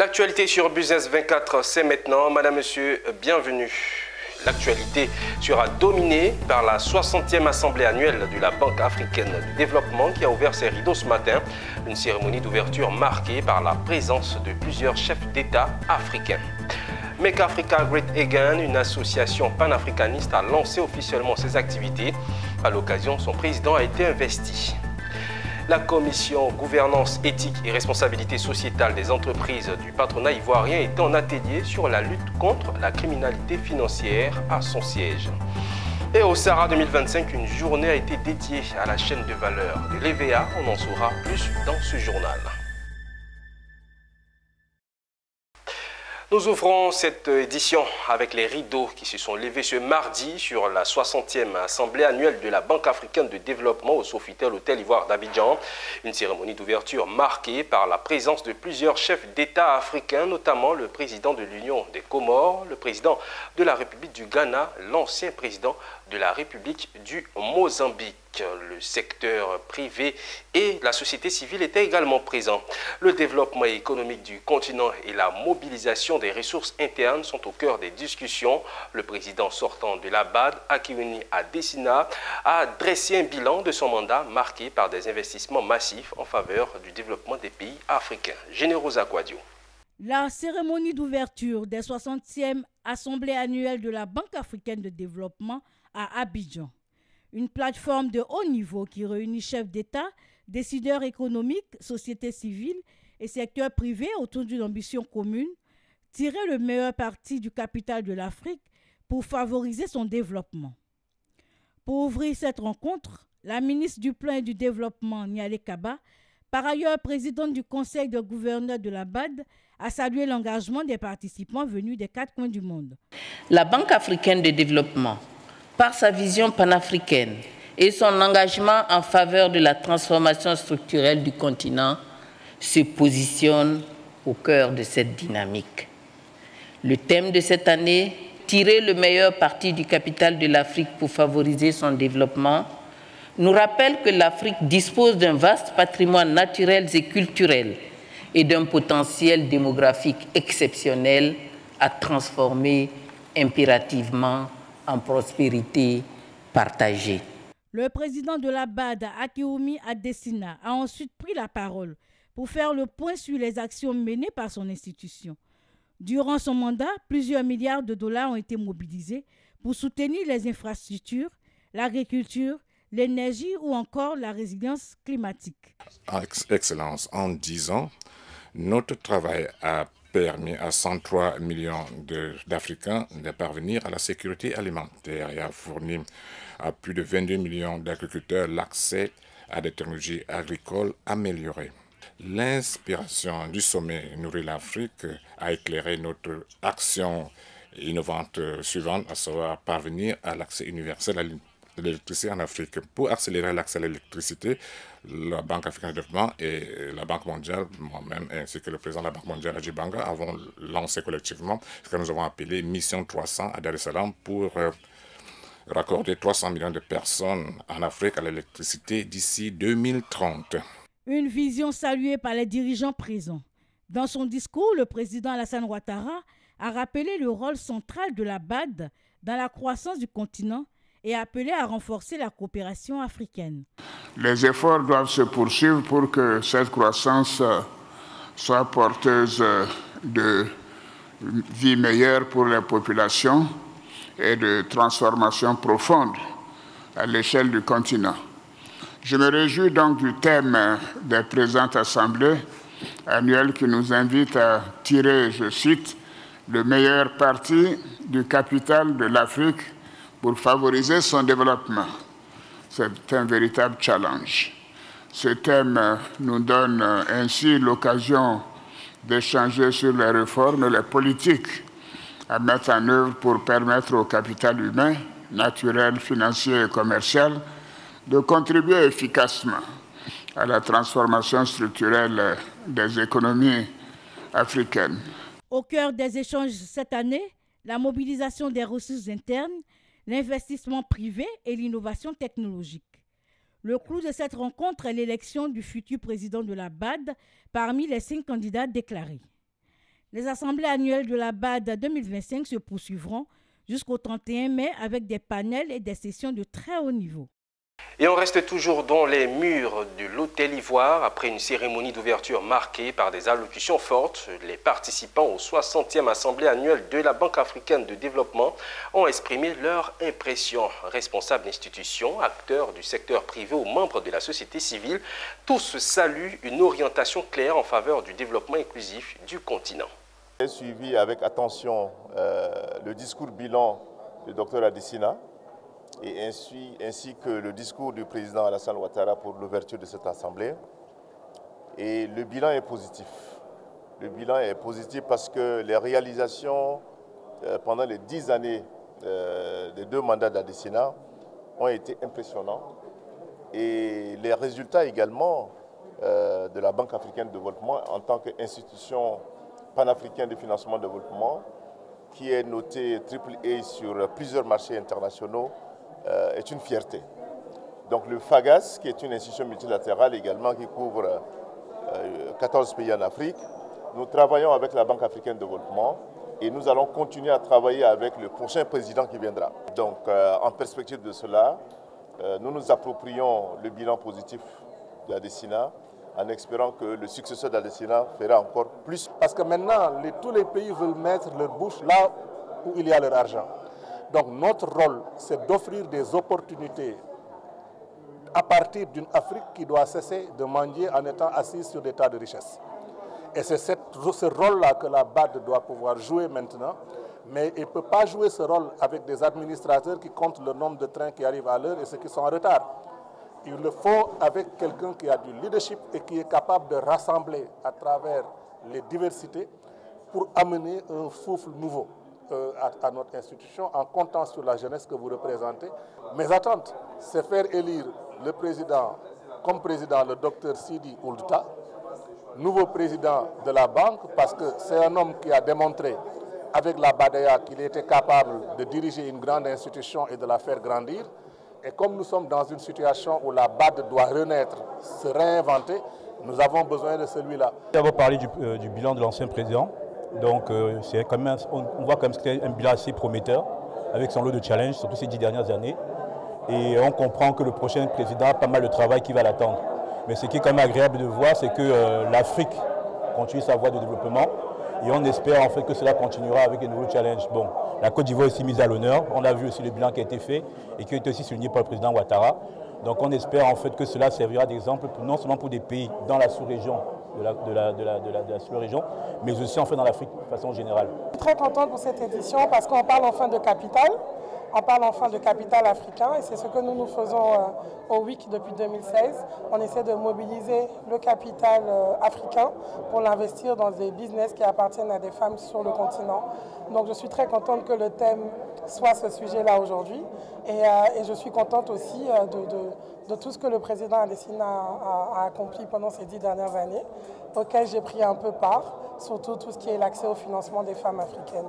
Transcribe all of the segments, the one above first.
L'actualité sur Business 24, c'est maintenant. Madame, monsieur, bienvenue. L'actualité sera dominée par la 60e assemblée annuelle de la Banque africaine du développement qui a ouvert ses rideaux ce matin. Une cérémonie d'ouverture marquée par la présence de plusieurs chefs d'État africains. Make Africa Great Again, une association panafricaniste, a lancé officiellement ses activités. À l'occasion, son président a été investi. La commission gouvernance, éthique et responsabilité sociétale des entreprises du patronat ivoirien est en atelier sur la lutte contre la criminalité financière à son siège. Et au Sahara 2025, une journée a été dédiée à la chaîne de valeur de l'EVA. On en saura plus dans ce journal. Nous ouvrons cette édition avec les rideaux qui se sont levés ce mardi sur la 60e assemblée annuelle de la Banque africaine de développement au Sofitel Hôtel Ivoire d'Abidjan. Une cérémonie d'ouverture marquée par la présence de plusieurs chefs d'État africains, notamment le président de l'Union des Comores, le président de la République du Ghana, l'ancien président de la République du Mozambique. Le secteur privé et la société civile étaient également présents. Le développement économique du continent et la mobilisation des ressources internes sont au cœur des discussions. Le président sortant de la BAD, Akiwumi Adesina, a dressé un bilan de son mandat marqué par des investissements massifs en faveur du développement des pays africains. Générosa Kouadio. La cérémonie d'ouverture des 60e Assemblée annuelle de la Banque africaine de développement à Abidjan. Une plateforme de haut niveau qui réunit chefs d'État, décideurs économiques, sociétés civiles et secteurs privés autour d'une ambition commune, tirer le meilleur parti du capital de l'Afrique pour favoriser son développement. Pour ouvrir cette rencontre, la ministre du Plan et du Développement, Niale Kaba, par ailleurs présidente du Conseil de gouverneurs de la BAD, a salué l'engagement des participants venus des 4 coins du monde. La Banque africaine de développement, par sa vision panafricaine et son engagement en faveur de la transformation structurelle du continent, se positionne au cœur de cette dynamique. Le thème de cette année, tirer le meilleur parti du capital de l'Afrique pour favoriser son développement, nous rappelle que l'Afrique dispose d'un vaste patrimoine naturel et culturel et d'un potentiel démographique exceptionnel à transformer impérativement en prospérité partagée. Le président de la BAD, Akiwumi Adesina, a ensuite pris la parole pour faire le point sur les actions menées par son institution. Durant son mandat, plusieurs milliards de dollars ont été mobilisés pour soutenir les infrastructures, l'agriculture, l'énergie ou encore la résilience climatique. Excellence, en 10 ans, notre travail a permis à 103 millions d'Africains de parvenir à la sécurité alimentaire et a fourni à plus de 22 millions d'agriculteurs l'accès à des technologies agricoles améliorées. L'inspiration du sommet Nourrir l'Afrique a éclairé notre action innovante suivante, à savoir parvenir à l'accès universel à l'électricité en Afrique. Pour accélérer l'accès à l'électricité, la Banque africaine de développement et la Banque mondiale, moi-même ainsi que le président de la Banque mondiale, Adji Banga, avons lancé collectivement ce que nous avons appelé Mission 300 à Dar es Salaam pour raccorder 300 millions de personnes en Afrique à l'électricité d'ici 2030. Une vision saluée par les dirigeants présents. Dans son discours, le président Alassane Ouattara a rappelé le rôle central de la BAD dans la croissance du continent et appelé à renforcer la coopération africaine. Les efforts doivent se poursuivre pour que cette croissance soit porteuse de vie meilleure pour les populations et de transformation profonde à l'échelle du continent. Je me réjouis donc du thème des présentes assemblées annuelles qui nous invite à tirer, je cite, le meilleur parti du capital de l'Afrique pour favoriser son développement. C'est un véritable challenge. Ce thème nous donne ainsi l'occasion d'échanger sur les réformes et les politiques à mettre en œuvre pour permettre au capital humain, naturel, financier et commercial de contribuer efficacement à la transformation structurelle des économies africaines. Au cœur des échanges cette année, la mobilisation des ressources internes, l'investissement privé et l'innovation technologique. Le clou de cette rencontre est l'élection du futur président de la BAD parmi les 5 candidats déclarés. Les assemblées annuelles de la BAD 2025 se poursuivront jusqu'au 31 mai avec des panels et des sessions de très haut niveau. Et on reste toujours dans les murs de l'Hôtel Ivoire. Après une cérémonie d'ouverture marquée par des allocutions fortes, les participants au 60e Assemblée annuelle de la Banque africaine de développement ont exprimé leur impression. Responsables d'institutions, acteurs du secteur privé ou membres de la société civile, tous saluent une orientation claire en faveur du développement inclusif du continent. J'ai suivi avec attention le discours bilan du Dr Adesina et ainsi que le discours du président Alassane Ouattara pour l'ouverture de cette assemblée. Et le bilan est positif. Le bilan est positif parce que les réalisations pendant les 10 années des 2 mandats d'Adesina ont été impressionnants. Et les résultats également de la Banque africaine de développement en tant qu'institution panafricaine de financement de développement, qui est noté AAA sur plusieurs marchés internationaux, est une fierté. Donc le FAGAS, qui est une institution multilatérale également qui couvre 14 pays en Afrique, nous travaillons avec la Banque africaine de développement et nous allons continuer à travailler avec le prochain président qui viendra. Donc en perspective de cela, nous nous approprions le bilan positif d'Adesina en espérant que le successeur d'Adesina fera encore plus. Parce que maintenant, tous les pays veulent mettre leur bouche là où il y a leur argent. Donc notre rôle, c'est d'offrir des opportunités à partir d'une Afrique qui doit cesser de mendier en étant assise sur des tas de richesses. Et c'est ce rôle-là que la BAD doit pouvoir jouer maintenant, mais elle ne peut pas jouer ce rôle avec des administrateurs qui comptent le nombre de trains qui arrivent à l'heure et ceux qui sont en retard. Il le faut avec quelqu'un qui a du leadership et qui est capable de rassembler à travers les diversités pour amener un souffle nouveau à notre institution en comptant sur la jeunesse que vous représentez. Mes attentes, c'est faire élire le président, comme président, le docteur Sidi Ould-Tah, nouveau président de la banque, parce que c'est un homme qui a démontré avec la BADEA qu'il était capable de diriger une grande institution et de la faire grandir. Et comme nous sommes dans une situation où la BAD doit renaître, se réinventer, nous avons besoin de celui-là. Nous avons parlé du bilan de l'ancien président. Donc quand même, on voit quand même que c'était un bilan assez prometteur, avec son lot de challenges, surtout ces 10 dernières années. Et on comprend que le prochain président a pas mal de travail qui va l'attendre. Mais ce qui est quand même agréable de voir, c'est que l'Afrique continue sa voie de développement. Et on espère en fait que cela continuera avec de nouveaux challenges. Bon, la Côte d'Ivoire est aussi mise à l'honneur. On a vu aussi le bilan qui a été fait et qui a été aussi souligné par le président Ouattara. Donc on espère en fait que cela servira d'exemple non seulement pour des pays dans la sous-région, de la sous-région, mais aussi en fait dans l'Afrique de façon générale. Je suis très contente pour cette édition parce qu'on parle enfin de capital. On parle enfin de capital africain et c'est ce que nous faisons au WIC depuis 2016. On essaie de mobiliser le capital africain pour l'investir dans des business qui appartiennent à des femmes sur le continent. Donc je suis très contente que le thème soit ce sujet-là aujourd'hui et je suis contente aussi de tout ce que le président Adesina a accompli pendant ces 10 dernières années, auquel j'ai pris un peu part, surtout tout ce qui est l'accès au financement des femmes africaines.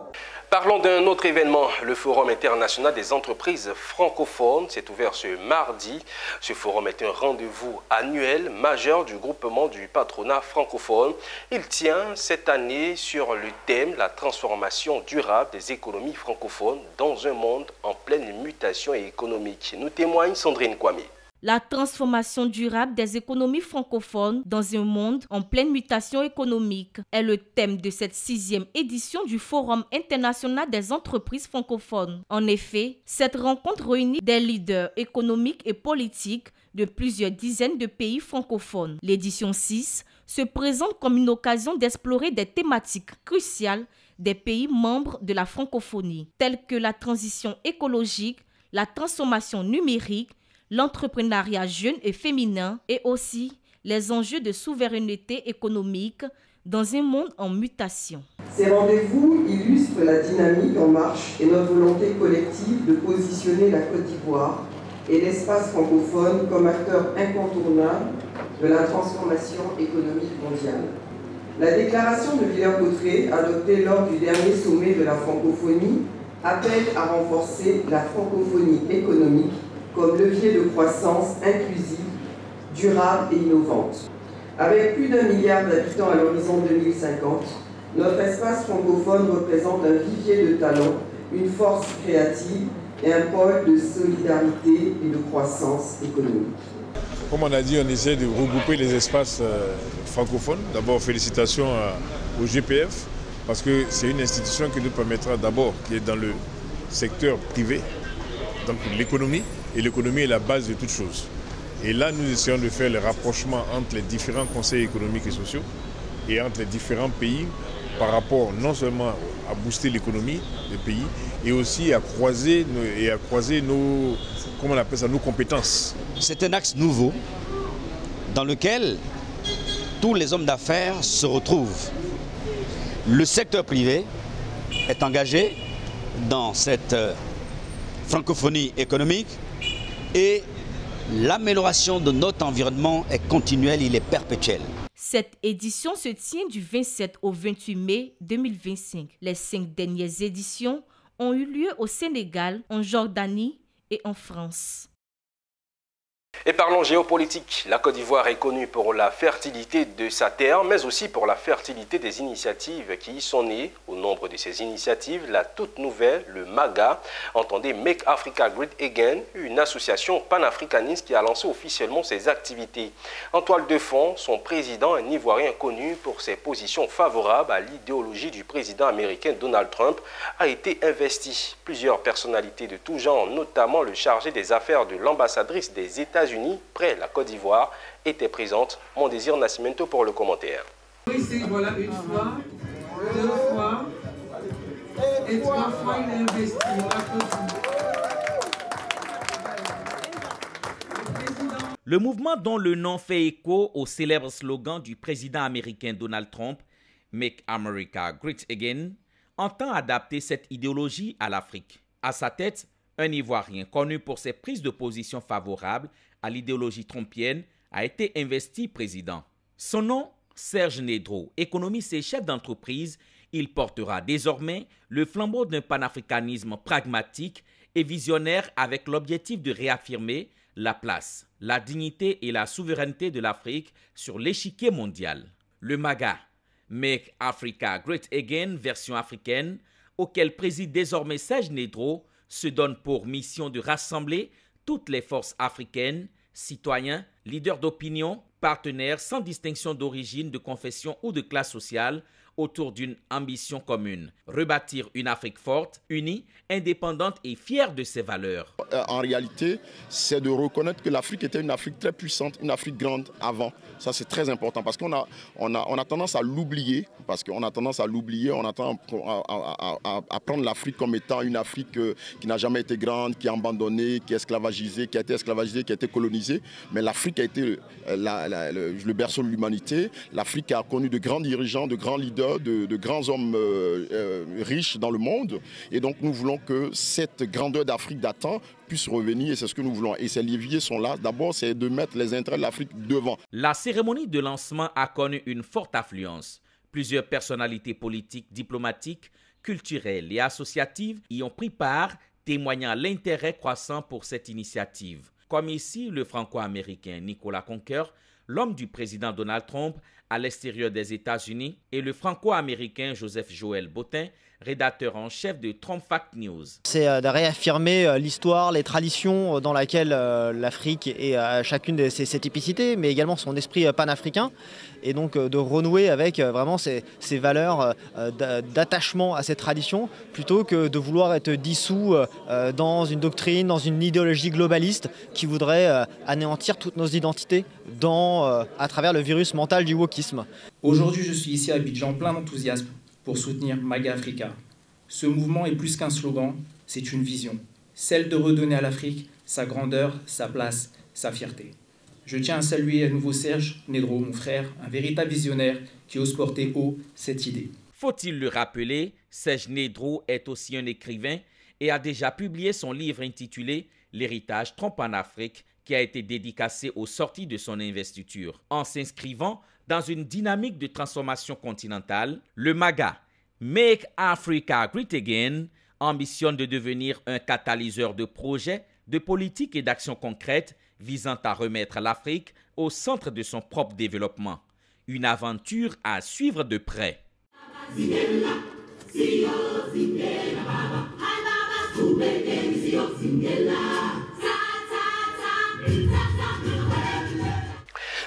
Parlons d'un autre événement, le Forum international des entreprises francophones s'est ouvert ce mardi. Ce forum est un rendez-vous annuel majeur du groupement du patronat francophone. Il tient cette année sur le thème « La transformation durable des économies francophones dans un monde en pleine mutation économique ». Nous témoigne Sandrine Kwame. La transformation durable des économies francophones dans un monde en pleine mutation économique est le thème de cette 6e édition du Forum international des entreprises francophones. En effet, cette rencontre réunit des leaders économiques et politiques de plusieurs dizaines de pays francophones. L'édition 6 se présente comme une occasion d'explorer des thématiques cruciales des pays membres de la francophonie, telles que la transition écologique, la transformation numérique, l'entrepreneuriat jeune et féminin et aussi les enjeux de souveraineté économique dans un monde en mutation. Ces rendez-vous illustrent la dynamique en marche et notre volonté collective de positionner la Côte d'Ivoire et l'espace francophone comme acteur incontournable de la transformation économique mondiale. La déclaration de Villers-Cotterêts, adoptée lors du dernier sommet de la francophonie, appelle à renforcer la francophonie économique comme levier de croissance inclusive, durable et innovante. Avec plus d'1 milliard d'habitants à l'horizon 2050, Notre espace francophone représente un vivier de talents, une force créative et un pôle de solidarité et de croissance économique. Comme on a dit, on essaie de regrouper les espaces francophones. D'abord, félicitations au GPF, parce que c'est une institution qui nous permettra d'abord, qui est dans le secteur privé, donc l'économie, et l'économie est la base de toute chose. Et là, nous essayons de faire le rapprochement entre les différents conseils économiques et sociaux et entre les différents pays par rapport non seulement à booster l'économie des pays, et aussi à croiser nos, comment on appelle ça, nos compétences. C'est un axe nouveau dans lequel tous les hommes d'affaires se retrouvent. Le secteur privé est engagé dans cette francophonie économique et l'amélioration de notre environnement est continuelle, il est perpétuel. Cette édition se tient du 27 au 28 mai 2025. Les 5 dernières éditions ont eu lieu au Sénégal, en Jordanie et en France. Et parlons géopolitique. La Côte d'Ivoire est connue pour la fertilité de sa terre, mais aussi pour la fertilité des initiatives qui y sont nées. Au nombre de ces initiatives, la toute nouvelle, le MAGA, entendez Make Africa Great Again, une association panafricaniste qui a lancé officiellement ses activités. En toile de fond, son président, un Ivoirien connu pour ses positions favorables à l'idéologie du président américain Donald Trump, a été investi. Plusieurs personnalités de tout genre, notamment le chargé des affaires de l'ambassadrice des États-Unis près la Côte d'Ivoire, étaient présentes. Mon désir Nascimento pour le commentaire. Ici, voilà une fois, 2 fois et 3 fois il a investi. Le mouvement dont le nom fait écho au célèbre slogan du président américain Donald Trump, Make America Great Again, entend adapter cette idéologie à l'Afrique. À sa tête, un Ivoirien connu pour ses prises de position favorables à l'idéologie trumpienne a été investi président. Son nom, Serge Nedro, économiste et chef d'entreprise, il portera désormais le flambeau d'un panafricanisme pragmatique et visionnaire avec l'objectif de réaffirmer la place, la dignité et la souveraineté de l'Afrique sur l'échiquier mondial. Le MAGA, Make Africa Great Again, version africaine, auquel préside désormais Serge Nedro, se donne pour mission de rassembler toutes les forces africaines, citoyens, leaders d'opinion, partenaires sans distinction d'origine, de confession ou de classe sociale autour d'une ambition commune. Rebâtir une Afrique forte, unie, indépendante et fière de ses valeurs. En réalité, c'est de reconnaître que l'Afrique était une Afrique très puissante, une Afrique grande avant. Ça, c'est très important parce qu'on a tendance à l'oublier, on a tendance à prendre l'Afrique comme étant une Afrique qui n'a jamais été grande, qui est abandonnée, qui est esclavagisée, qui a été esclavagisée, qui a été colonisée. Mais l'Afrique a été le berceau de l'humanité. L'Afrique a connu de grands dirigeants, de grands leaders, de grands hommes riches dans le monde. Et donc nous voulons que cette grandeur d'Afrique d'antan puisse revenir et c'est ce que nous voulons. Et ces leviers sont là. D'abord, c'est de mettre les intérêts de l'Afrique devant. La cérémonie de lancement a connu une forte affluence. Plusieurs personnalités politiques, diplomatiques, culturelles et associatives y ont pris part, témoignant l'intérêt croissant pour cette initiative. Comme ici, le franco-américain Nicolas Conquer, l'homme du président Donald Trump à l'extérieur des États-Unis, et le franco-américain Joseph Joël Bottin, rédacteur en chef de Trump Fact News. C'est de réaffirmer l'histoire, les traditions dans laquelle l'Afrique est à chacune de ses typicités, mais également son esprit panafricain, et donc de renouer avec vraiment ces valeurs d'attachement à ces traditions, plutôt que de vouloir être dissous dans une doctrine, dans une idéologie globaliste qui voudrait anéantir toutes nos identités à travers le virus mental du wokisme. Aujourd'hui, je suis ici à Abidjan plein d'enthousiasme pour soutenir MAGA Africa. Ce mouvement est plus qu'un slogan, c'est une vision, celle de redonner à l'Afrique sa grandeur, sa place, sa fierté. Je tiens à saluer à nouveau Serge Nedro, mon frère, un véritable visionnaire qui ose porter haut cette idée. Faut-il le rappeler, Serge Nedro est aussi un écrivain et a déjà publié son livre intitulé « L'héritage Trump en Afrique » qui a été dédicacé aux sorties de son investiture. En s'inscrivant dans une dynamique de transformation continentale, le MAGA, Make Africa Great Again, ambitionne de devenir un catalyseur de projets, de politiques et d'actions concrètes visant à remettre l'Afrique au centre de son propre développement. Une aventure à suivre de près.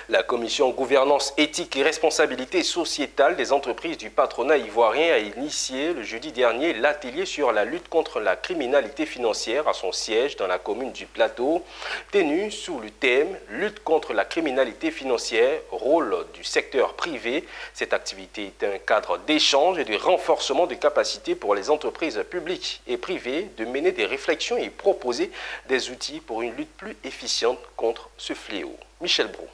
La commission gouvernance, éthique et responsabilité sociétale des entreprises du patronat ivoirien a initié le jeudi dernier l'atelier sur la lutte contre la criminalité financière à son siège dans la commune du Plateau, tenu sous le thème « Lutte contre la criminalité financière, rôle du secteur privé ». Cette activité est un cadre d'échange et de renforcement de capacités pour les entreprises publiques et privées de mener des réflexions et proposer des outils pour une lutte plus efficiente contre ce fléau. Michel Brou.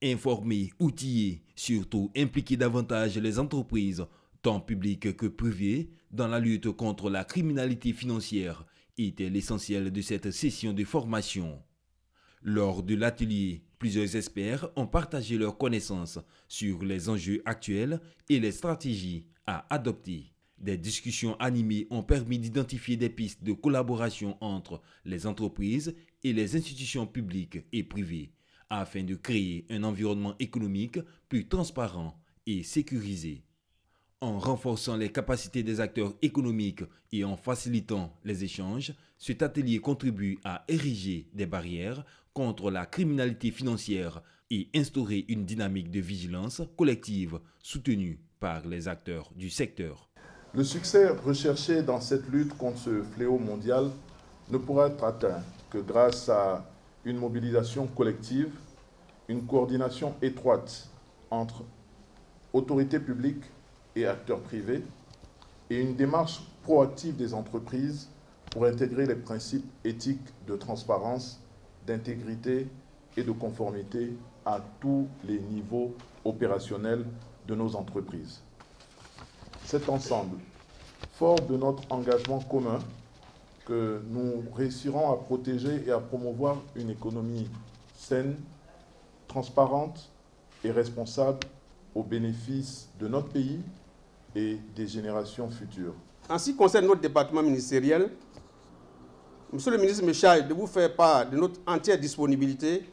Informer, outiller, surtout impliquer davantage les entreprises, tant publiques que privées, dans la lutte contre la criminalité financière était l'essentiel de cette session de formation. Lors de l'atelier, plusieurs experts ont partagé leurs connaissances sur les enjeux actuels et les stratégies à adopter. Des discussions animées ont permis d'identifier des pistes de collaboration entre les entreprises et les institutions publiques et privées, afin de créer un environnement économique plus transparent et sécurisé. En renforçant les capacités des acteurs économiques et en facilitant les échanges, cet atelier contribue à ériger des barrières contre la criminalité financière et instaurer une dynamique de vigilance collective soutenue par les acteurs du secteur. Le succès recherché dans cette lutte contre ce fléau mondial ne pourra être atteint que grâce à une mobilisation collective, une coordination étroite entre autorités publiques et acteurs privés et une démarche proactive des entreprises pour intégrer les principes éthiques de transparence, d'intégrité et de conformité à tous les niveaux opérationnels de nos entreprises. Cet ensemble, fort de notre engagement commun, que nous réussirons à protéger et à promouvoir une économie saine, transparente et responsable au bénéfice de notre pays et des générations futures. En ce qui concerne notre département ministériel, Monsieur le ministre me charge de vous faire part de notre entière disponibilité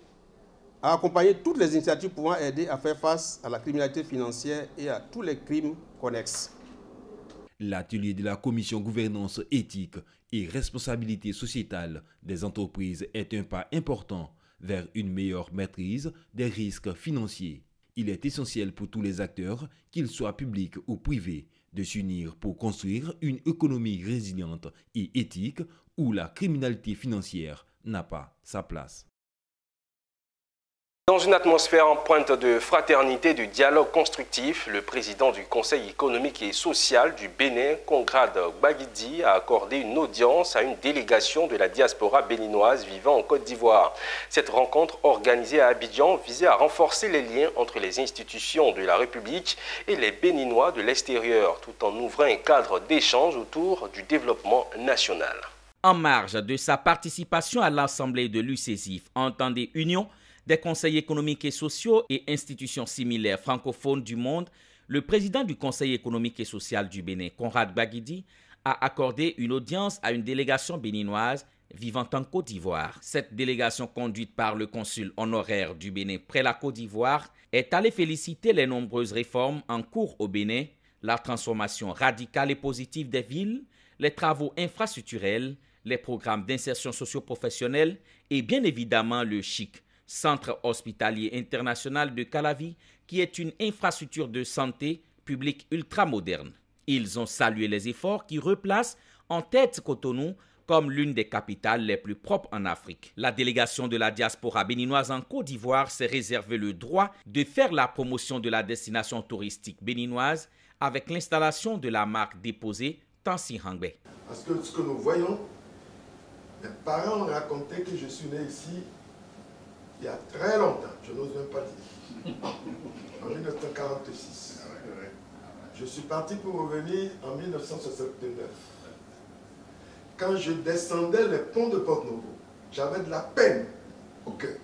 à accompagner toutes les initiatives pouvant aider à faire face à la criminalité financière et à tous les crimes connexes. L'atelier de la commission gouvernance éthique et responsabilité sociétale des entreprises est un pas important vers une meilleure maîtrise des risques financiers. Il est essentiel pour tous les acteurs, qu'ils soient publics ou privés, de s'unir pour construire une économie résiliente et éthique où la criminalité financière n'a pas sa place. Dans une atmosphère en pointe de fraternité et de dialogue constructif, le président du Conseil économique et social du Bénin, Conrad Gbagidi, a accordé une audience à une délégation de la diaspora béninoise vivant en Côte d'Ivoire. Cette rencontre organisée à Abidjan visait à renforcer les liens entre les institutions de la République et les Béninois de l'extérieur, tout en ouvrant un cadre d'échange autour du développement national. En marge de sa participation à l'Assemblée de l'UCESIF, entendez Union des conseils économiques et sociaux et institutions similaires francophones du monde, le président du Conseil économique et social du Bénin, Conrad Gbagidi, a accordé une audience à une délégation béninoise vivant en Côte d'Ivoire. Cette délégation, conduite par le consul honoraire du Bénin près la Côte d'Ivoire, est allée féliciter les nombreuses réformes en cours au Bénin, la transformation radicale et positive des villes, les travaux infrastructurels, les programmes d'insertion socio-professionnelle et bien évidemment le CHIC, Centre hospitalier international de Calavi, qui est une infrastructure de santé publique ultramoderne. Ils ont salué les efforts qui replacent en tête Cotonou comme l'une des capitales les plus propres en Afrique. La délégation de la diaspora béninoise en Côte d'Ivoire s'est réservé le droit de faire la promotion de la destination touristique béninoise avec l'installation de la marque déposée Tansi Hangbe. Parce que ce que nous voyons, mes parents ont raconté que je suis né ici il y a très longtemps, je n'ose même pas dire, en 1946. Je suis parti pour revenir en 1969. Quand je descendais les ponts de Porto-Novo, j'avais de la peine au cœur.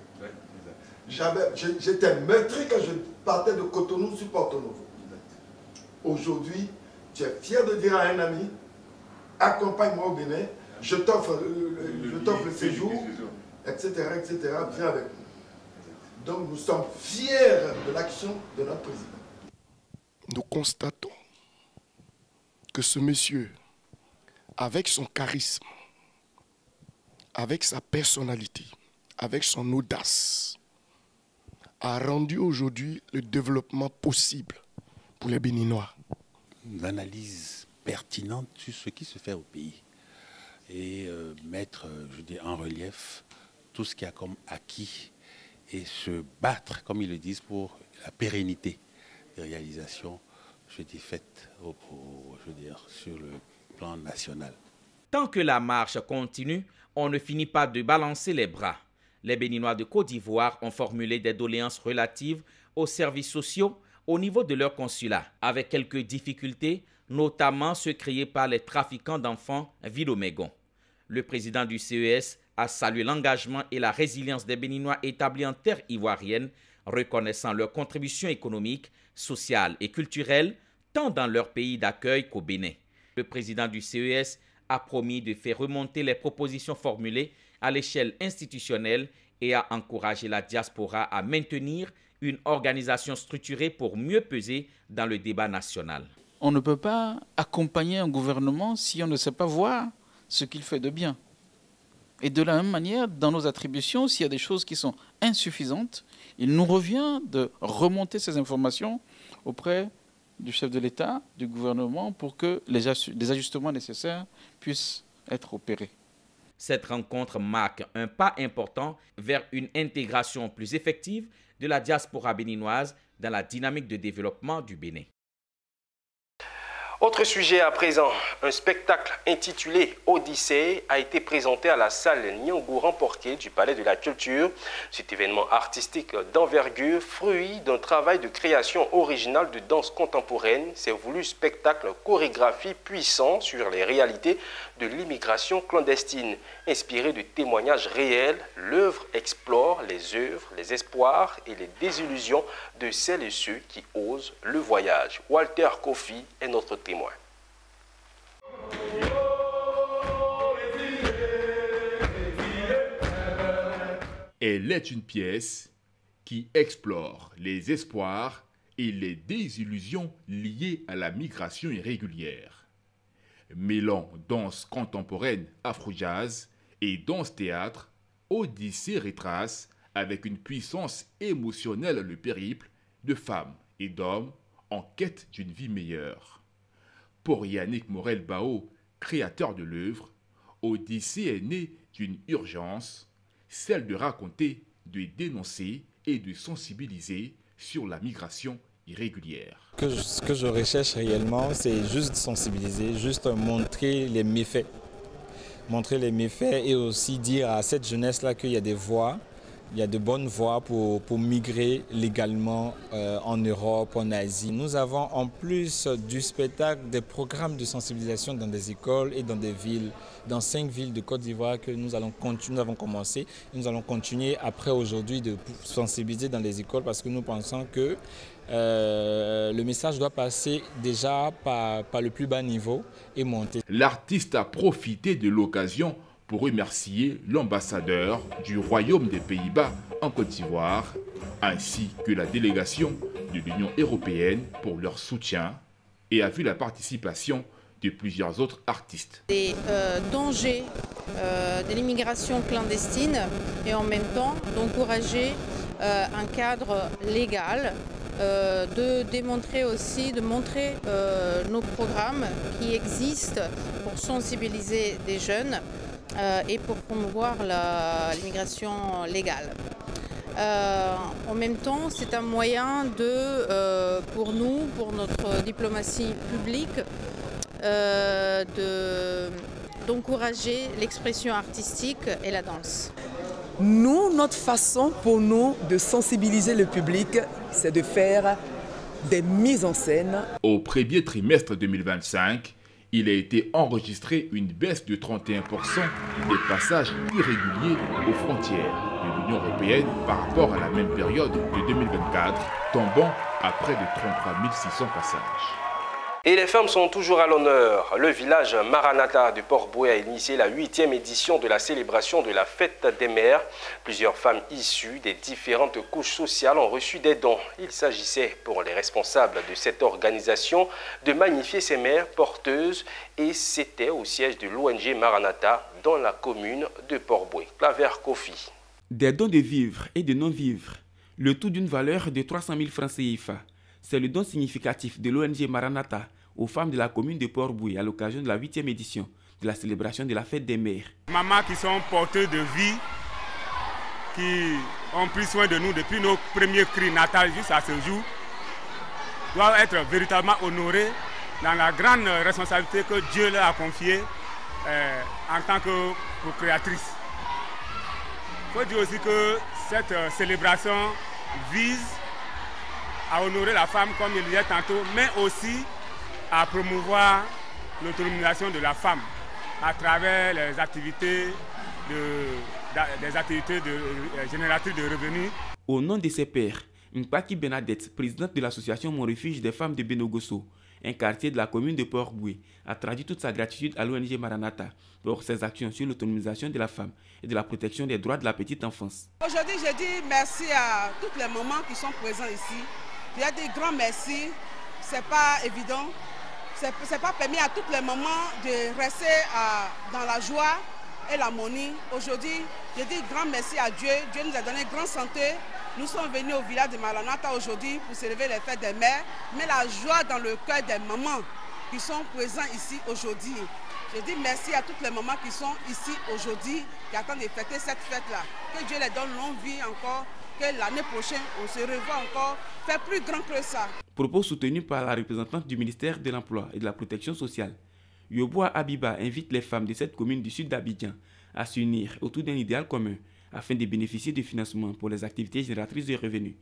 J'étais meurtri quand je partais de Cotonou sur Porto-Novo. Aujourd'hui, tu es fier de dire à un ami, accompagne-moi au Bénin, je t'offre le séjour, etc., viens avec nous. Donc nous sommes fiers de l'action de notre président. Nous constatons que ce monsieur, avec son charisme, avec sa personnalité, avec son audace, a rendu aujourd'hui le développement possible pour les Béninois. Une analyse pertinente sur ce qui se fait au pays et mettre, je dis, en relief tout ce qu'il y a comme acquis et se battre, comme ils le disent, pour la pérennité des réalisations, je dis, faites sur le plan national. Tant que la marche continue, on ne finit pas de balancer les bras. Les Béninois de Côte d'Ivoire ont formulé des doléances relatives aux services sociaux au niveau de leur consulat, avec quelques difficultés, notamment ceux créés par les trafiquants d'enfants Vidomégon. Le président du CES a salué l'engagement et la résilience des Béninois établis en terre ivoirienne, reconnaissant leur contribution économique, sociale et culturelle, tant dans leur pays d'accueil qu'au Bénin. Le président du CES a promis de faire remonter les propositions formulées à l'échelle institutionnelle et a encouragé la diaspora à maintenir une organisation structurée pour mieux peser dans le débat national. On ne peut pas accompagner un gouvernement si on ne sait pas voir ce qu'il fait de bien. Et de la même manière, dans nos attributions, s'il y a des choses qui sont insuffisantes, il nous revient de remonter ces informations auprès du chef de l'État, du gouvernement, pour que les ajustements nécessaires puissent être opérés. Cette rencontre marque un pas important vers une intégration plus effective de la diaspora béninoise dans la dynamique de développement du Bénin. Autre sujet à présent, un spectacle intitulé Odyssée a été présenté à la salle Nyangou-Ramporqué du Palais de la Culture. Cet événement artistique d'envergure, fruit d'un travail de création originale de danse contemporaine, s'est voulu spectacle chorégraphie puissant sur les réalités de l'immigration clandestine. Inspiré de témoignages réels, l'œuvre explore les œuvres, les espoirs et les désillusions de celles et ceux qui osent le voyage. Walter Kofi est notre témoin. Elle est une pièce qui explore les espoirs et les désillusions liées à la migration irrégulière. Mêlant danse contemporaine afro-jazz et danse-théâtre, Odyssée retrace avec une puissance émotionnelle le périple de femmes et d'hommes en quête d'une vie meilleure. Pour Yannick Morel-Bao, créateur de l'œuvre, Odyssée est née d'une urgence, celle de raconter, de dénoncer et de sensibiliser sur la migration irrégulière. Ce que je recherche réellement, c'est juste sensibiliser, juste montrer les méfaits. Montrer les méfaits et aussi dire à cette jeunesse-là qu'il y a des voies, il y a de bonnes voies pour migrer légalement en Europe, en Asie. Nous avons en plus du spectacle des programmes de sensibilisation dans des écoles et dans des villes, dans 5 villes de Côte d'Ivoire que nous avons commencé. Nous allons continuer après aujourd'hui de sensibiliser dans les écoles parce que nous pensons que le message doit passer déjà par le plus bas niveau et monter. L'artiste a profité de l'occasion pour remercier l'ambassadeur du Royaume des Pays-Bas en Côte d'Ivoire, ainsi que la délégation de l'Union européenne pour leur soutien et a vu la participation de plusieurs autres artistes. Des dangers de l'immigration clandestine et en même temps d'encourager un cadre légal, de démontrer aussi, de montrer nos programmes qui existent pour sensibiliser des jeunes et pour promouvoir l'immigration légale. En même temps, c'est un moyen pour nous, pour notre diplomatie publique, d'encourager l'expression artistique et la danse. Nous, notre façon pour nous de sensibiliser le public, c'est de faire des mises en scène. Au premier trimestre 2025, il a été enregistré une baisse de 31% des passages irréguliers aux frontières de l'Union européenne par rapport à la même période de 2024, tombant à près de 33 600 passages. Et les femmes sont toujours à l'honneur. Le village Maranatha de Port-Bouët a initié la 8e édition de la célébration de la fête des mères. Plusieurs femmes issues des différentes couches sociales ont reçu des dons. Il s'agissait pour les responsables de cette organisation de magnifier ces mères porteuses et c'était au siège de l'ONG Maranatha dans la commune de Port-Bouët. Claver Kofi. Des dons de vivres et de non-vivres, le tout d'une valeur de 300 000 francs CFA. C'est le don significatif de l'ONG Maranatha aux femmes de la commune de Port-Bouët à l'occasion de la 8e édition de la célébration de la fête des mères. Mamans qui sont porteuses de vie, qui ont pris soin de nous depuis nos premiers cris natals jusqu'à ce jour, doivent être véritablement honorées dans la grande responsabilité que Dieu leur a confiée en tant que procréatrice. Il faut dire aussi que cette célébration vise à honorer la femme comme il disait tantôt, mais aussi à promouvoir l'autonomisation de la femme à travers les activités génératrices de revenus. Au nom de ses pairs, Mpaki Benadette, présidente de l'association Mon Refuge des femmes de Benogosso, un quartier de la commune de Port-Bouët, a traduit toute sa gratitude à l'ONG Maranatha pour ses actions sur l'autonomisation de la femme et de la protection des droits de la petite enfance. Aujourd'hui, je dis merci à toutes les mamans qui sont présentes ici. Je dis des grands merci. C'est pas évident. C'est pas permis à toutes les mamans de rester dans la joie et l'harmonie. Aujourd'hui, je dis grand merci à Dieu. Dieu nous a donné grande santé. Nous sommes venus au village de Maranatha aujourd'hui pour célébrer les fêtes des mères, mais la joie dans le cœur des mamans qui sont présentes ici aujourd'hui. Je dis merci à toutes les mamans qui sont ici aujourd'hui, qui attendent de fêter cette fête-là. Que Dieu les donne longue vie encore, que l'année prochaine, on se revoit encore, faire plus grand que ça. Propos soutenus par la représentante du ministère de l'Emploi et de la Protection sociale. Yoboa Abiba invite les femmes de cette commune du sud d'Abidjan à s'unir autour d'un idéal commun afin de bénéficier du financement pour les activités génératrices de revenus.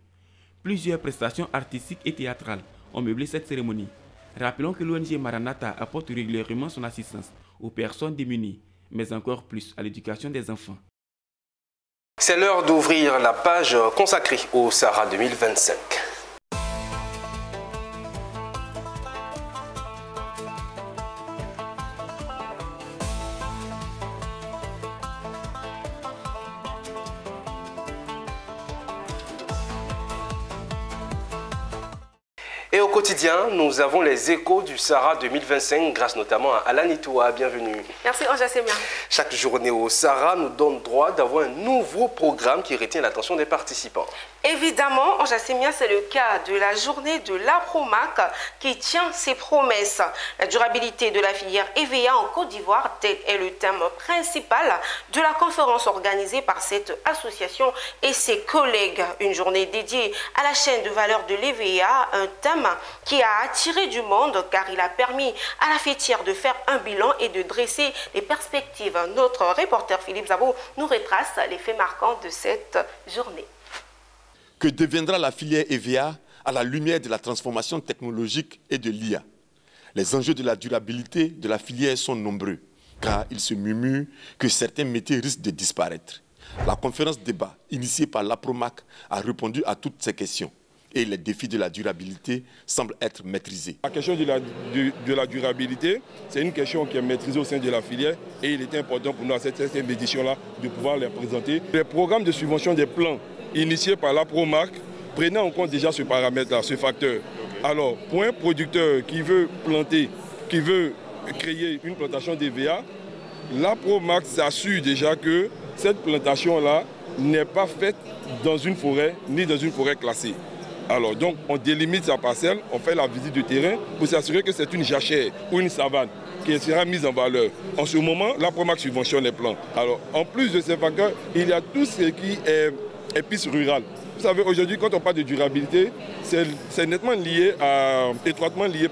Plusieurs prestations artistiques et théâtrales ont meublé cette cérémonie. Rappelons que l'ONG Maranatha apporte régulièrement son assistance aux personnes démunies, mais encore plus à l'éducation des enfants. C'est l'heure d'ouvrir la page consacrée au Sahara 2025. Et au quotidien, nous avons les échos du Sahara 2025 grâce notamment à Alanitoa. Bienvenue. Merci Anja Semia. Chaque journée au Sahara nous donne droit d'avoir un nouveau programme qui retient l'attention des participants. Évidemment, Anja Semia, c'est le cas de la journée de l'APROMAC qui tient ses promesses. La durabilité de la filière EVA en Côte d'Ivoire, tel est le thème principal de la conférence organisée par cette association et ses collègues. Une journée dédiée à la chaîne de valeur de l'EVA, un thème qui a attiré du monde car il a permis à la fêtière de faire un bilan et de dresser les perspectives. Notre reporter Philippe Zabo nous retrace les faits marquants de cette journée. Que deviendra la filière EVA à la lumière de la transformation technologique et de l'IA? Les enjeux de la durabilité de la filière sont nombreux car il se murmure que certains métiers risquent de disparaître. La conférence débat initiée par l'APROMAC a répondu à toutes ces questions. Et les défis de la durabilité semblent être maîtrisés. La question de la durabilité, c'est une question qui est maîtrisée au sein de la filière et il était important pour nous à cette édition-là de pouvoir les présenter. Les programmes de subvention des plans initiés par l'APROMAC prenaient en compte déjà ce paramètre-là, ce facteur. Alors, pour un producteur qui veut planter, qui veut créer une plantation d'EVA, l'APROMAC s'assure déjà que cette plantation-là n'est pas faite dans une forêt ni dans une forêt classée. Alors donc on délimite sa parcelle, on fait la visite de terrain pour s'assurer que c'est une jachère ou une savane qui sera mise en valeur. En ce moment, l'APROMAC subventionne les plans. Alors en plus de ces facteurs, il y a tout ce qui est épices rurales. Vous savez, aujourd'hui, quand on parle de durabilité, c'est nettement lié étroitement lié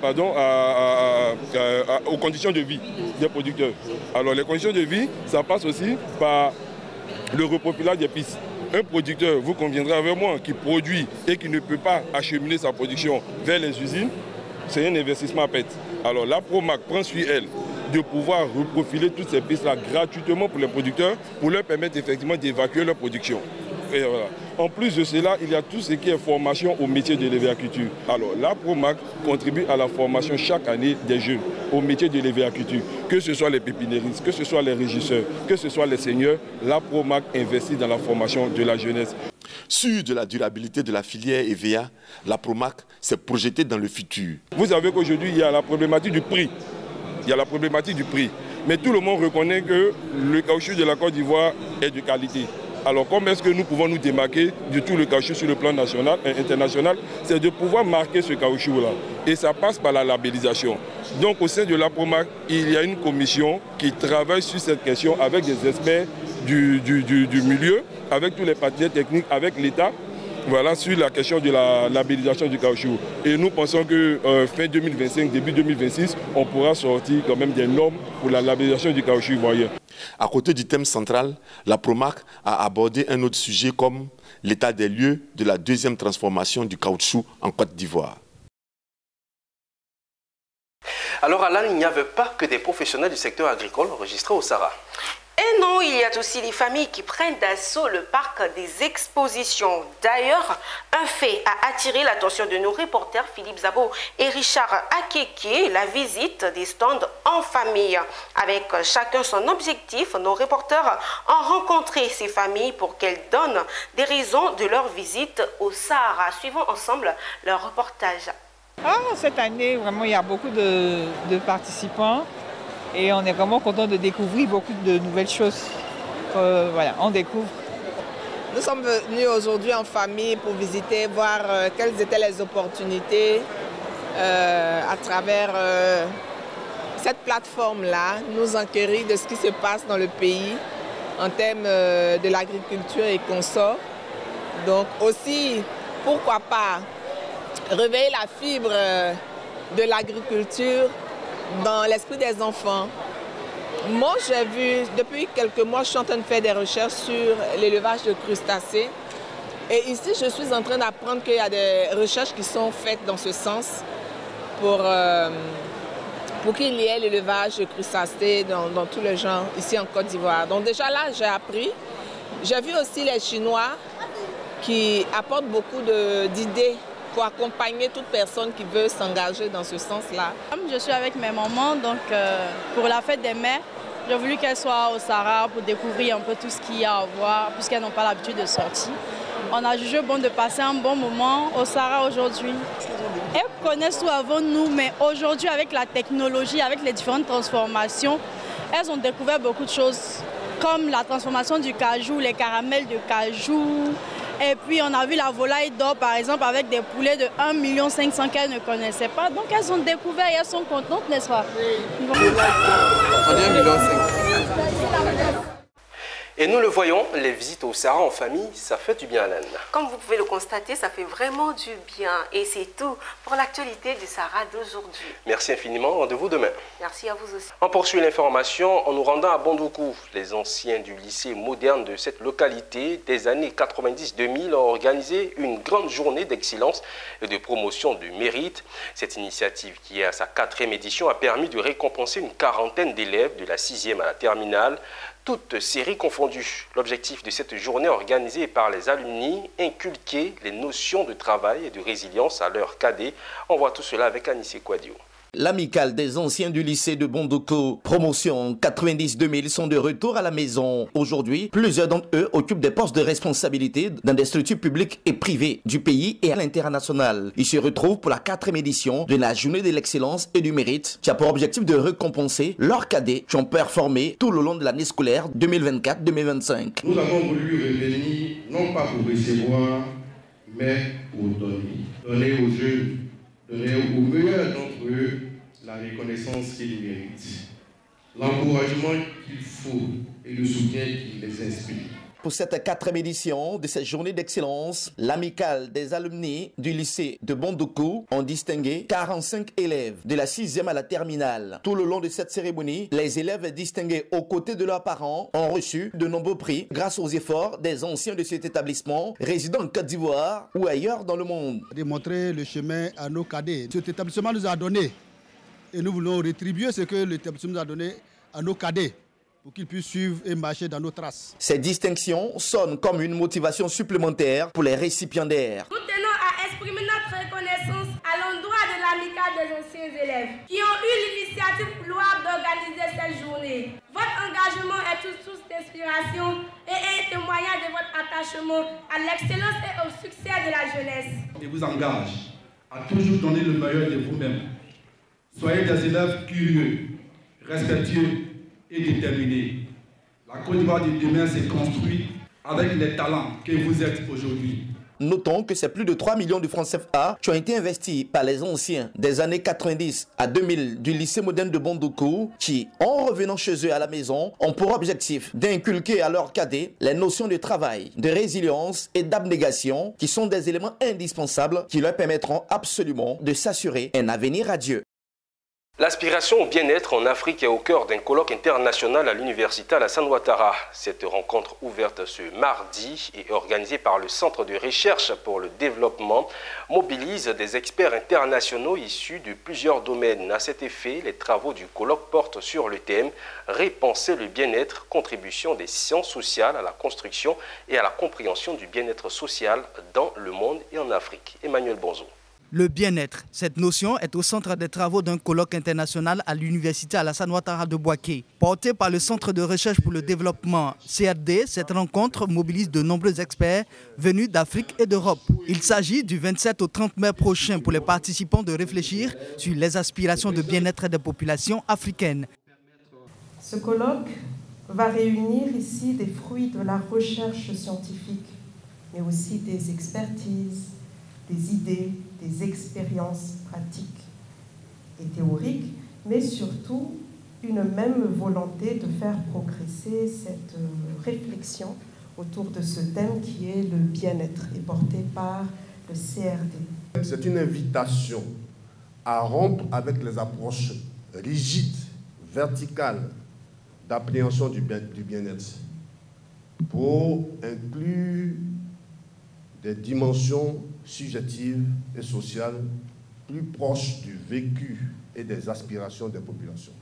aux conditions de vie des producteurs. Alors les conditions de vie, ça passe aussi par le reprofilage des pistes. Un producteur, vous conviendrez avec moi, qui produit et qui ne peut pas acheminer sa production vers les usines, c'est un investissement à perte. Alors l'APROMAC prend sur elle de pouvoir reprofiler toutes ces pistes-là gratuitement pour les producteurs, pour leur permettre effectivement d'évacuer leur production. Voilà. En plus de cela, il y a tout ce qui est formation au métier de l'éleveur-culture. Alors, la Promac contribue à la formation chaque année des jeunes au métier de l'éleveur-culture. Que ce soit les pépiniéristes, que ce soit les régisseurs, que ce soit les seigneurs, la Promac investit dans la formation de la jeunesse. Sûr de la durabilité de la filière EVA, la Promac s'est projetée dans le futur. Vous savez qu'aujourd'hui, il y a la problématique du prix. Il y a la problématique du prix. Mais tout le monde reconnaît que le caoutchouc de la Côte d'Ivoire est de qualité. Alors comment est-ce que nous pouvons nous démarquer de tout le caoutchouc sur le plan national et international? C'est de pouvoir marquer ce caoutchouc-là. Et ça passe par la labellisation. Donc au sein de la Promac, il y a une commission qui travaille sur cette question avec des experts du milieu, avec tous les partenaires techniques, avec l'État. Voilà, sur la question de la labellisation du caoutchouc. Et nous pensons que fin 2025, début 2026, on pourra sortir quand même des normes pour la labellisation du caoutchouc ivoirien. À côté du thème central, la Promac a abordé un autre sujet comme l'état des lieux de la deuxième transformation du caoutchouc en Côte d'Ivoire. Alors Alain, il n'y avait pas que des professionnels du secteur agricole enregistrés au Sahara. Et non, il y a aussi les familles qui prennent d'assaut le parc des expositions. D'ailleurs, un fait a attiré l'attention de nos reporters Philippe Zabo et Richard Akeke, la visite des stands en famille. Avec chacun son objectif, nos reporters ont rencontré ces familles pour qu'elles donnent des raisons de leur visite au Sahara. Suivons ensemble leur reportage. Cette année, vraiment, il y a beaucoup de participants. Et on est vraiment content de découvrir beaucoup de nouvelles choses. Voilà, on découvre. Nous sommes venus aujourd'hui en famille pour visiter, voir quelles étaient les opportunités à travers cette plateforme-là, nous enquérir de ce qui se passe dans le pays en termes de l'agriculture et consorts. Donc aussi, pourquoi pas, réveiller la fibre de l'agriculture dans l'esprit des enfants. Moi, j'ai vu, depuis quelques mois, je suis en train de faire des recherches sur l'élevage de crustacés. Et ici, je suis en train d'apprendre qu'il y a des recherches qui sont faites dans ce sens pour qu'il y ait l'élevage de crustacés dans tous les genres ici en Côte d'Ivoire. Donc déjà là, j'ai appris. J'ai vu aussi les Chinois qui apportent beaucoup d'idées pour accompagner toute personne qui veut s'engager dans ce sens-là. Je suis avec mes mamans, donc pour la fête des mères, j'ai voulu qu'elles soient au Sahara pour découvrir un peu tout ce qu'il y a à voir, puisqu'elles n'ont pas l'habitude de sortir. On a jugé bon de passer un bon moment au Sahara aujourd'hui. Elles connaissent tout avant nous, mais aujourd'hui, avec la technologie, avec les différentes transformations, elles ont découvert beaucoup de choses, comme la transformation du cajou, les caramels de cajou. Et puis on a vu la volaille d'or par exemple avec des poulets de 1 500 000 qu'elles ne connaissaient pas. Donc elles ont découvert et elles sont contentes, n'est-ce pas? Et nous le voyons, les visites au Sahara en famille, ça fait du bien à l'âne. Comme vous pouvez le constater, ça fait vraiment du bien. Et c'est tout pour l'actualité du Sahara d'aujourd'hui. Merci infiniment, rendez-vous demain. Merci à vous aussi. On poursuit l'information en nous rendant à Bondoukou. Les anciens du lycée moderne de cette localité des années 90-2000 ont organisé une grande journée d'excellence et de promotion du mérite. Cette initiative, qui est à sa 4e édition, a permis de récompenser une quarantaine d'élèves de la 6e à la terminale, toutes séries confondues. L'objectif de cette journée organisée par les alumni, inculquer les notions de travail et de résilience à leurs cadets. On voit tout cela avec Anissé Kouadio. L'amicale des anciens du lycée de Bondoukou, promotion 90-2000, sont de retour à la maison. Aujourd'hui, plusieurs d'entre eux occupent des postes de responsabilité dans des structures publiques et privées du pays et à l'international. Ils se retrouvent pour la 4e édition de la journée de l'excellence et du mérite, qui a pour objectif de récompenser leurs cadets qui ont performé tout le long de l'année scolaire 2024-2025. Nous avons voulu revenir non pas pour recevoir, mais pour donner. Donner aux jeunes, donner aux meilleurs d'entre eux la reconnaissance qu'ils méritent, l'encouragement qu'il faut et le soutien qui les inspire. Pour cette 4e édition de cette journée d'excellence, l'amicale des alumni du lycée de Bondoukou ont distingué 45 élèves de la 6e à la terminale. Tout le long de cette cérémonie, les élèves distingués aux côtés de leurs parents ont reçu de nombreux prix grâce aux efforts des anciens de cet établissement résidant en Côte d'Ivoire ou ailleurs dans le monde. Démontrer le chemin à nos cadets. Cet établissement nous a donné et nous voulons rétribuer ce que l'établissement nous a donné à nos cadets. pour qu'ils puissent suivre et marcher dans nos traces. Ces distinctions sonnent comme une motivation supplémentaire pour les récipiendaires. Nous tenons à exprimer notre reconnaissance à l'endroit de l'amicale des anciens élèves qui ont eu l'initiative louable d'organiser cette journée. Votre engagement est une source d'inspiration et un témoignage de votre attachement à l'excellence et au succès de la jeunesse. Je vous engage à toujours donner le meilleur de vous-même. Soyez des élèves curieux, respectueux et déterminés. La Côte d'Ivoire de demain s'est construite avec les talents que vous êtes aujourd'hui. Notons que c'est plus de 3 millions de francs CFA qui ont été investis par les anciens des années 90 à 2000 du lycée moderne de Bondoko qui, en revenant chez eux à la maison, ont pour objectif d'inculquer à leurs cadets les notions de travail, de résilience et d'abnégation qui sont des éléments indispensables qui leur permettront absolument de s'assurer un avenir radieux. L'aspiration au bien-être en Afrique est au cœur d'un colloque international à l'université Alassane Ouattara. Cette rencontre ouverte ce mardi et organisée par le Centre de recherche pour le développement mobilise des experts internationaux issus de plusieurs domaines. À cet effet, les travaux du colloque portent sur le thème « Repenser le bien-être, contribution des sciences sociales à la construction et à la compréhension du bien-être social dans le monde et en Afrique ». Emmanuel Bonzo. Le bien-être, cette notion est au centre des travaux d'un colloque international à l'université Alassane Ouattara de Bouaké. Porté par le Centre de recherche pour le développement CRD, cette rencontre mobilise de nombreux experts venus d'Afrique et d'Europe. Il s'agit du 27 au 30 mai prochain pour les participants de réfléchir sur les aspirations de bien-être des populations africaines. Ce colloque va réunir ici des fruits de la recherche scientifique, mais aussi des expertises, des idées, des expériences pratiques et théoriques, mais surtout une même volonté de faire progresser cette réflexion autour de ce thème qui est le bien-être et porté par le CRD. C'est une invitation à rompre avec les approches rigides, verticales d'appréhension du bien-être pour inclure des dimensions subjectives et sociales plus proches du vécu et des aspirations des populations.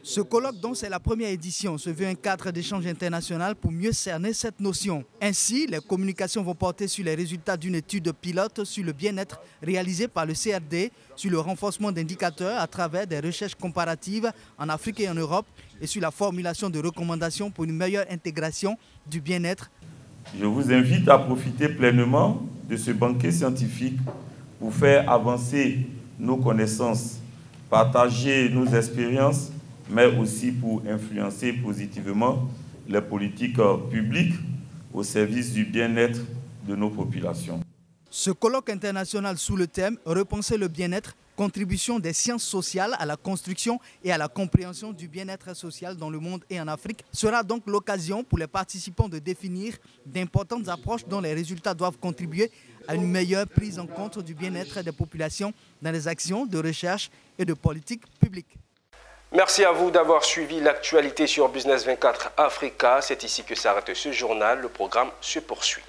Ce colloque, dont c'est la première édition, se veut un cadre d'échange international pour mieux cerner cette notion. Ainsi, les communications vont porter sur les résultats d'une étude pilote sur le bien-être réalisée par le CRD, sur le renforcement d'indicateurs à travers des recherches comparatives en Afrique et en Europe et sur la formulation de recommandations pour une meilleure intégration du bien-être. Je vous invite à profiter pleinement de ce banquet scientifique pour faire avancer nos connaissances, partager nos expériences, mais aussi pour influencer positivement les politiques publiques au service du bien-être de nos populations. Ce colloque international sous le thème « Repenser le bien-être, contribution des sciences sociales à la construction et à la compréhension du bien-être social dans le monde et en Afrique » sera donc l'occasion pour les participants de définir d'importantes approches dont les résultats doivent contribuer à une meilleure prise en compte du bien-être des populations dans les actions de recherche et de politique publique. Merci à vous d'avoir suivi l'actualité sur Business 24 Africa. C'est ici que s'arrête ce journal. Le programme se poursuit.